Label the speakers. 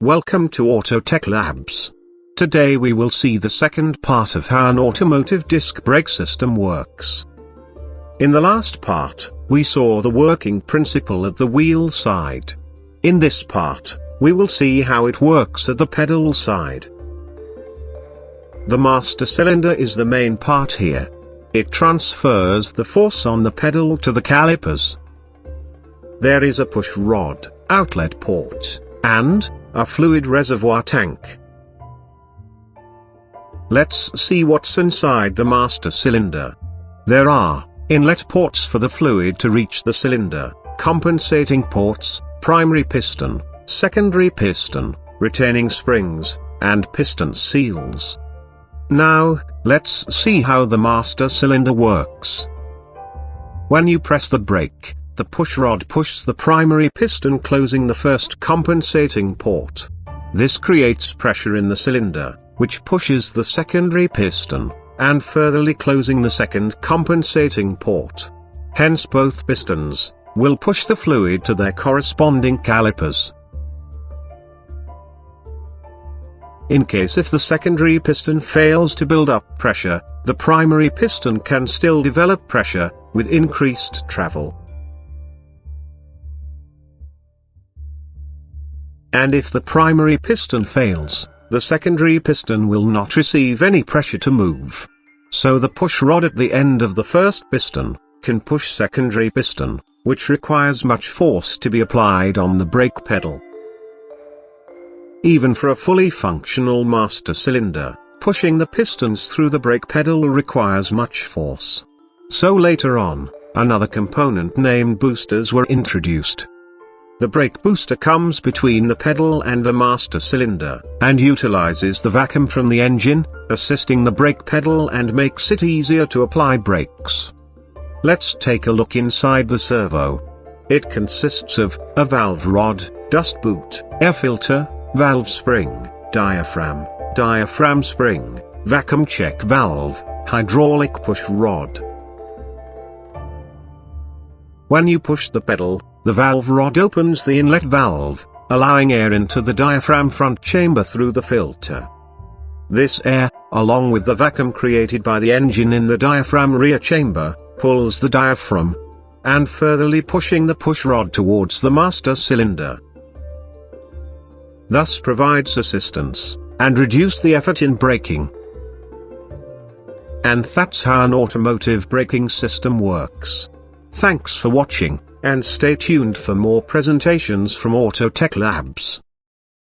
Speaker 1: Welcome to Autotech Labs. Today we will see the second part of how an automotive disc brake system works. In the last part, we saw the working principle at the wheel side. In this part, we will see how it works at the pedal side. The master cylinder is the main part here. It transfers the force on the pedal to the calipers. There is a push rod, outlet port, and a fluid reservoir tank. Let's see what's inside the master cylinder. There are inlet ports for the fluid to reach the cylinder, compensating ports, primary piston, secondary piston, retaining springs, and piston seals. Now, let's see how the master cylinder works. When you press the brake, the push rod pushes the primary piston, closing the first compensating port. This creates pressure in the cylinder, which pushes the secondary piston, and furtherly closing the second compensating port. Hence both pistons will push the fluid to their corresponding calipers. In case if the secondary piston fails to build up pressure, the primary piston can still develop pressure, with increased travel. And if the primary piston fails, the secondary piston will not receive any pressure to move. So the push rod at the end of the first piston can push secondary piston, which requires much force to be applied on the brake pedal. Even for a fully functional master cylinder, pushing the pistons through the brake pedal requires much force. So later on, another component named boosters were introduced. The brake booster comes between the pedal and the master cylinder, and utilizes the vacuum from the engine, assisting the brake pedal and makes it easier to apply brakes. Let's take a look inside the servo. It consists of a valve rod, dust boot, air filter, valve spring, diaphragm spring, vacuum check valve, hydraulic push rod. When you push the pedal, the valve rod opens the inlet valve, allowing air into the diaphragm front chamber through the filter. This air, along with the vacuum created by the engine in the diaphragm rear chamber, pulls the diaphragm, and furtherly pushing the push rod towards the master cylinder. Thus provides assistance, and reduce the effort in braking. And that's how an automotive braking system works. Thanks for watching, and stay tuned for more presentations from Autotech Labs.